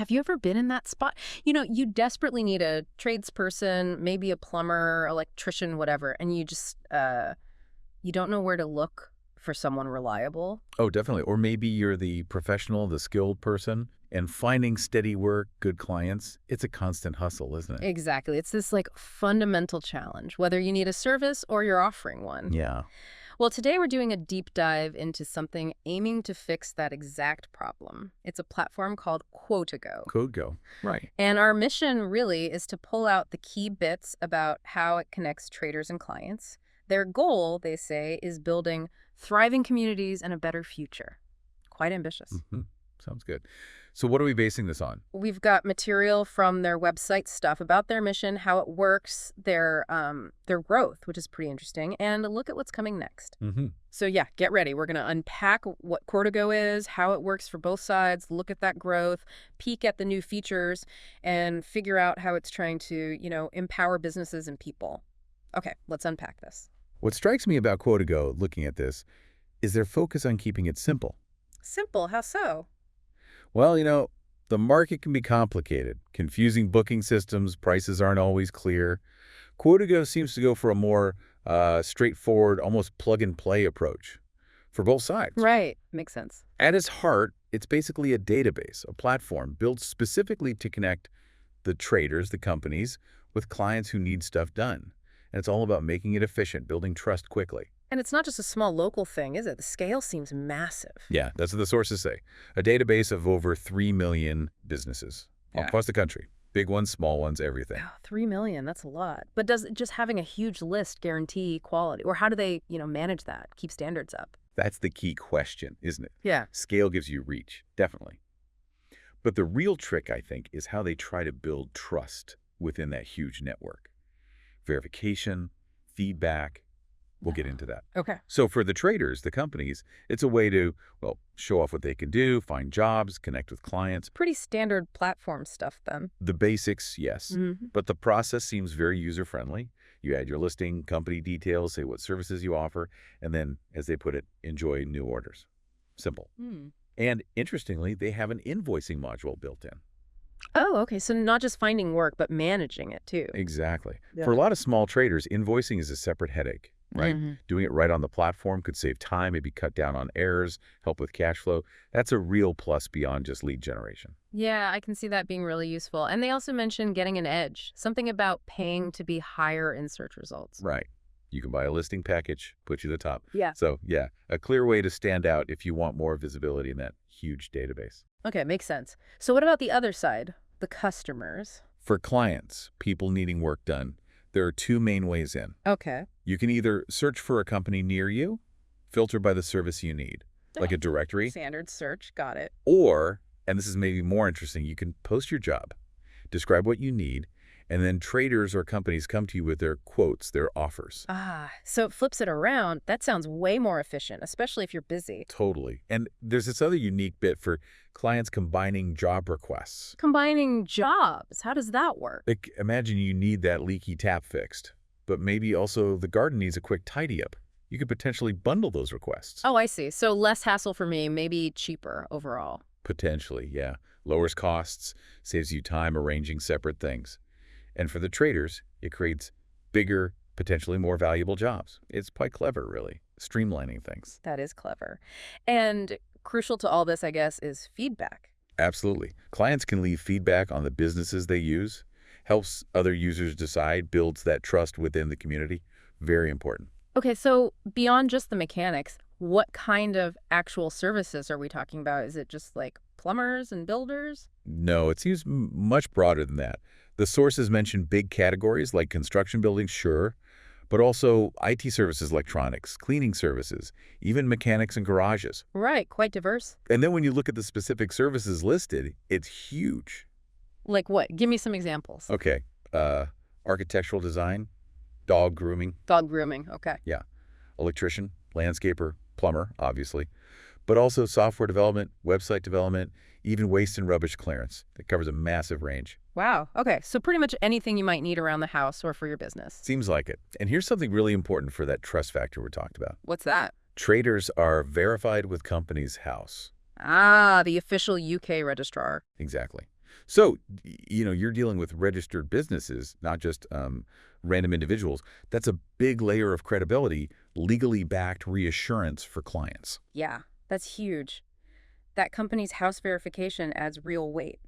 Have you ever been in that spot? You desperately need a tradesperson, maybe a plumber, electrician, whatever, and you just, you don't know where to look for someone reliable. Oh, definitely. Or maybe you're the professional, the skilled person, and finding steady work, good clients, it's a constant hustle, isn't it? Exactly. It's this fundamental challenge, whether you need a service or you're offering one. Yeah. Well, today we're doing a deep dive into something aiming to fix that exact problem. It's a platform called Quotigo. Code go. Right. And our mission really is to pull out the key bits about how it connects traders and clients. Their goal, they say, is building thriving communities and a better future. Quite ambitious. Mm-hmm. Sounds good. So what are we basing this on? We've got material from their website, stuff about their mission, how it works, their growth, which is pretty interesting, and a look at what's coming next. Mm-hmm. So yeah, get ready. We're going to unpack what Quotigo is, how it works for both sides, look at that growth, peek at the new features, and figure out how it's trying to, empower businesses and people. Okay, let's unpack this. What strikes me about Quotigo, looking at this, is their focus on keeping it simple. Simple? How so? Well, the market can be complicated. Confusing booking systems, prices aren't always clear. Quotigo seems to go for a more straightforward, almost plug-and-play approach for both sides. Right. Makes sense. At its heart, it's basically a database, a platform built specifically to connect the traders, the companies, with clients who need stuff done. And it's all about making it efficient, building trust quickly. And it's not just a small local thing, is it? The scale seems massive. Yeah, that's what the sources say. A database of over 3 million businesses across the country. Big ones, small ones, everything. Oh, 3 million, that's a lot. But does just having a huge list guarantee quality? Or how do they, manage that, keep standards up? That's the key question, isn't it? Yeah. Scale gives you reach, definitely. But the real trick, I think, is how they try to build trust within that huge network. Verification, feedback. We'll get into that. Okay. So for the traders, the companies, it's a way to, show off what they can do, find jobs, connect with clients. Pretty standard platform stuff then. The basics, yes. Mm-hmm. But the process seems very user-friendly. You add your listing, company details, say what services you offer, and then, as they put it, enjoy new orders. Simple. And interestingly, they have an invoicing module built in. Oh, okay. So not just finding work, but managing it too. Exactly. Yeah. For a lot of small traders, invoicing is a separate headache, right? Mm-hmm. Doing it right on the platform could save time, maybe cut down on errors, help with cash flow. That's a real plus beyond just lead generation. Yeah, I can see that being really useful. And they also mentioned getting an edge, something about paying to be higher in search results. Right. You can buy a listing package, put you at the top. Yeah. So, yeah, a clear way to stand out if you want more visibility in that huge database. Okay, makes sense. So what about the other side, the customers? For clients, people needing work done, there are two main ways in. Okay. You can either search for a company near you, filter by the service you need, like a directory, Standard search, got it. or, and this is maybe more interesting, you can post your job, describe what you need, and then traders or companies come to you with their quotes, their offers. Ah, so it flips it around. That sounds way more efficient, especially if you're busy. Totally. And there's this other unique bit for clients combining job requests. Combining jobs, how does that work? Like, imagine you need that leaky tap fixed, but maybe also the garden needs a quick tidy up. You could potentially bundle those requests. Oh, I see. So less hassle for me, maybe cheaper overall. Potentially, yeah. Lowers costs, saves you time arranging separate things. And for the traders, it creates bigger, potentially more valuable jobs. It's quite clever, really, streamlining things. That is clever. And crucial to all this, I guess, is feedback. Absolutely. Clients can leave feedback on the businesses they use, helps other users decide, builds that trust within the community. Very important. Okay, so beyond just the mechanics, what kind of actual services are we talking about? Is it just like plumbers and builders? No, it seems much broader than that. The sources mention big categories like construction buildings, sure, but also IT services, electronics, cleaning services, even mechanics and garages. Right, quite diverse. And then when you look at the specific services listed, it's huge. Like what? Give me some examples. Okay, architectural design, dog grooming, Dog grooming, okay. yeah, electrician, landscaper, plumber, obviously, but also software development, website development, even waste and rubbish clearance. It covers a massive range. Wow, okay. So pretty much anything you might need around the house or for your business. Seems like it. And here's something really important for that trust factor we talked about. What's that? Traders are verified with Companies House. Ah, the official UK registrar. Exactly. So, you're dealing with registered businesses, not just random individuals. That's a big layer of credibility, legally backed reassurance for clients. Yeah, that's huge. That company's house verification adds real weight.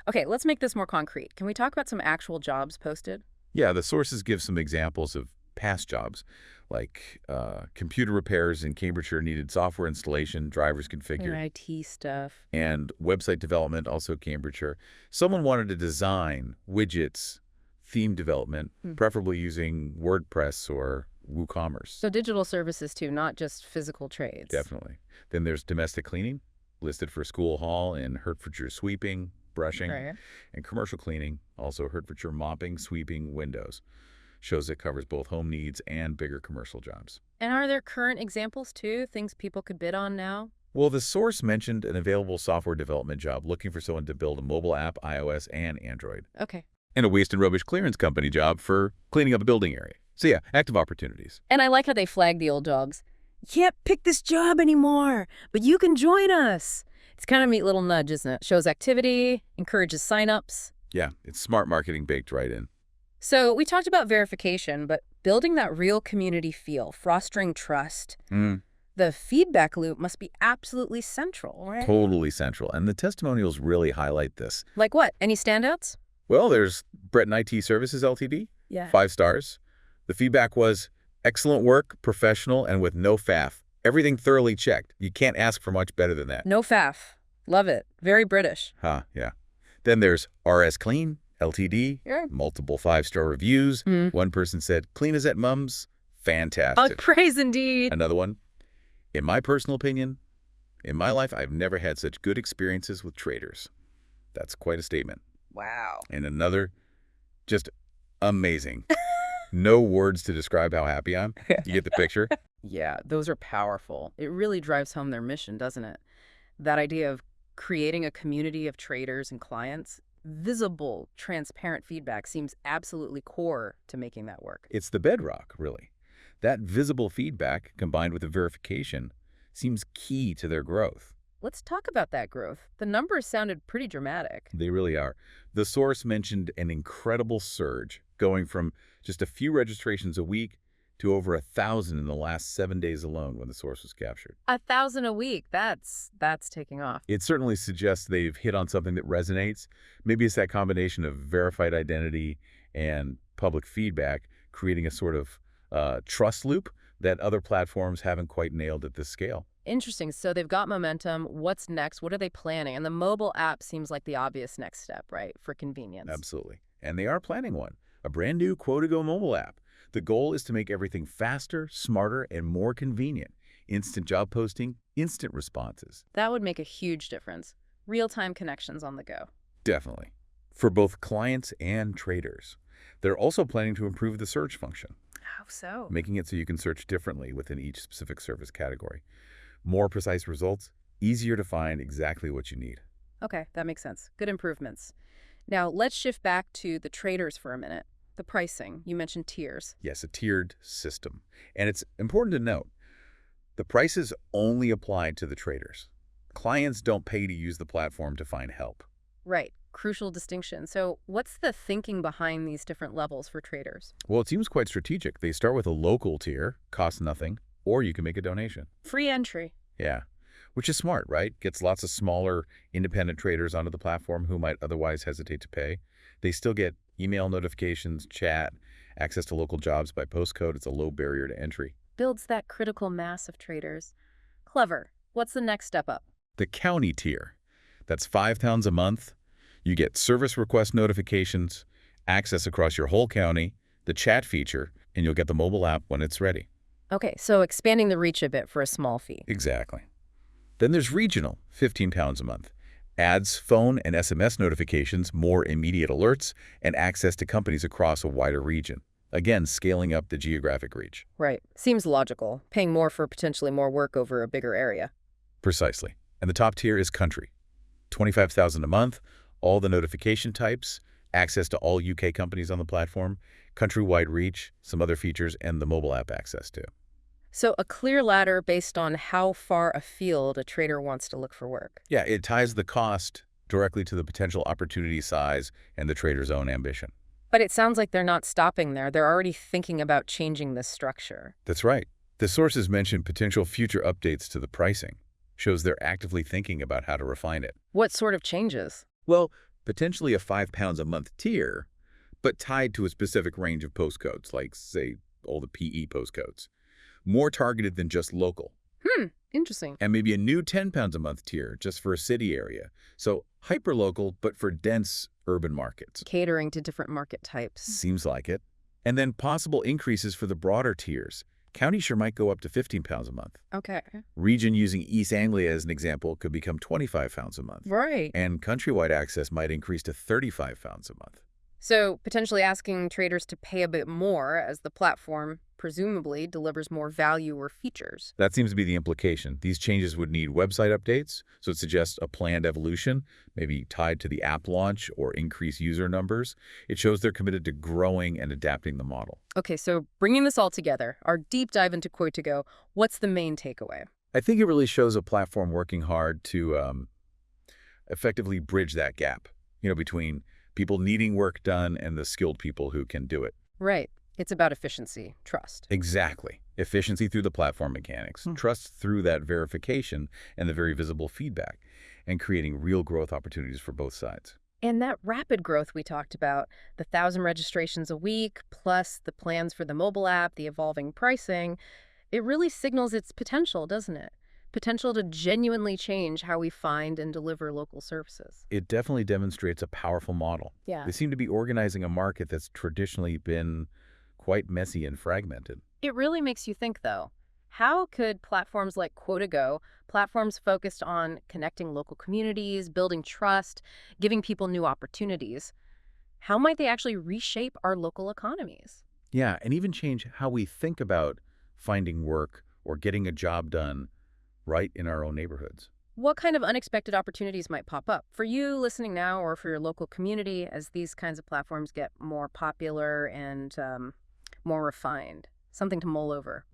Okay, let's make this more concrete. Can we talk about some actual jobs posted? Yeah, the sources give some examples of past jobs, like computer repairs in Cambridgeshire needed software installation, drivers Your configured, IT stuff. and website development, also Cambridgeshire. Someone wanted to design widgets, theme development, Hmm. preferably using WordPress or WooCommerce. So digital services too, not just physical trades. Definitely. Then there's domestic cleaning, listed for school hall in Hertfordshire sweeping, brushing, Right. and commercial cleaning, also Hertfordshire mopping, sweeping, windows. Shows it covers both home needs and bigger commercial jobs. And are there current examples too, things people could bid on now? Well, the source mentioned an available software development job looking for someone to build a mobile app, iOS and Android, Okay. and a waste and rubbish clearance company job for cleaning up a building area. So yeah, active opportunities. And I like how they flag the old dogs. You can't pick this job anymore, but you can join us. It's kind of a neat little nudge, isn't it? Shows activity, encourages signups. Yeah, it's smart marketing baked right in. So we talked about verification, but building that real community feel, fostering trust, the feedback loop must be absolutely central, right? Totally central. And the testimonials really highlight this. Like what? Any standouts? Well, there's Breton IT Services Ltd, Yeah. 5 stars. The feedback was excellent work, professional, and with no faff. Everything thoroughly checked. You can't ask for much better than that. No faff. Love it. Very British. Yeah. Then there's RS Clean Ltd, Yeah. multiple 5-star reviews. One person said, clean as at mum's, Oh, fantastic. praise indeed. Another one, in my personal opinion, in my life, I've never had such good experiences with traders. That's quite a statement. Wow. And another, just amazing. No words to describe how happy I'm. You get the picture? Yeah, those are powerful. It really drives home their mission, doesn't it? That idea of creating a community of traders and clients, visible, transparent feedback seems absolutely core to making that work. It's the bedrock, really. That visible feedback, combined with the verification, seems key to their growth. Let's talk about that growth. The numbers sounded pretty dramatic. They really are. The source mentioned an incredible surge, going from just a few registrations a week to over 1,000 in the last 7 days alone when the source was captured. 1,000 a week. That's taking off. It certainly suggests they've hit on something that resonates. Maybe it's that combination of verified identity and public feedback, creating a sort of trust loop that other platforms haven't quite nailed at this scale. Interesting. So they've got momentum. What's next? What are they planning? And the mobile app seems like the obvious next step, right? For convenience. Absolutely. And they are planning one, a brand new Quotigo mobile app. The goal is to make everything faster, smarter, and more convenient. Instant job posting, instant responses. That would make a huge difference. Real-time connections on the go. Definitely. For both clients and traders. They're also planning to improve the search function, How so? making it so you can search differently within each specific service category. More precise results, easier to find exactly what you need. Okay, that makes sense. Good improvements. Now, let's shift back to the traders for a minute. The pricing. You mentioned tiers. Yes, a tiered system. And it's important to note, the prices only apply to the traders. Clients don't pay to use the platform to find help. Right. Crucial distinction. So what's the thinking behind these different levels for traders? Well, it seems quite strategic. They start with a local tier, costs nothing, or you can make a donation. Free entry. Yeah, which is smart, right? Gets lots of smaller, independent traders onto the platform who might otherwise hesitate to pay. They still get email notifications, chat, access to local jobs by postcode. It's a low barrier to entry. Builds that critical mass of traders. Clever. What's the next step up? The county tier. That's £5 a month. You get service request notifications, access across your whole county, the chat feature, and you'll get the mobile app when it's ready. Okay, so expanding the reach a bit for a small fee. Exactly. Then there's regional, £15 a month. Ads, phone, and SMS notifications, more immediate alerts, and access to companies across a wider region. Again, scaling up the geographic reach. Right. Seems logical. Paying more for potentially more work over a bigger area. Precisely. And the top tier is country. $25,000 a month, all the notification types, access to all UK companies on the platform, countrywide reach, some other features, and the mobile app access too. So a clear ladder based on how far afield a trader wants to look for work. Yeah, it ties the cost directly to the potential opportunity size and the trader's own ambition. But it sounds like they're not stopping there. They're already thinking about changing this structure. That's right. The sources mention potential future updates to the pricing. Shows they're actively thinking about how to refine it. What sort of changes? Well, potentially a £5 a month tier, but tied to a specific range of postcodes, like, say, all the PE postcodes. More targeted than just local. Interesting. And maybe a new £10 a month tier just for a city area. So hyperlocal, but for dense urban markets. Catering to different market types. Seems like it. And then possible increases for the broader tiers. County share might go up to £15 a month. Okay. Region using East Anglia as an example could become £25 a month. Right. And countrywide access might increase to £35 a month. So potentially asking traders to pay a bit more as the platform presumably delivers more value or features. That seems to be the implication. These changes would need website updates, so it suggests a planned evolution, maybe tied to the app launch or increased user numbers. It shows they're committed to growing and adapting the model. Okay, so bringing this all together, our deep dive into Quotigo, what's the main takeaway? I think it really shows a platform working hard to effectively bridge that gap, between people needing work done and the skilled people who can do it. Right. It's about efficiency, trust. Exactly. Efficiency through the platform mechanics, trust through that verification and the very visible feedback, and creating real growth opportunities for both sides. And that rapid growth we talked about, the 1,000 registrations a week, plus the plans for the mobile app, the evolving pricing, it really signals its potential, doesn't it? Potential to genuinely change how we find and deliver local services. It definitely demonstrates a powerful model. Yeah. They seem to be organizing a market that's traditionally been quite messy and fragmented. It really makes you think, though. How could platforms like Quotigo, platforms focused on connecting local communities, building trust, giving people new opportunities, how might they actually reshape our local economies? Yeah, and even change how we think about finding work or getting a job done right in our own neighborhoods. What kind of unexpected opportunities might pop up for you listening now or for your local community as these kinds of platforms get more popular and more refined? Something to mull over.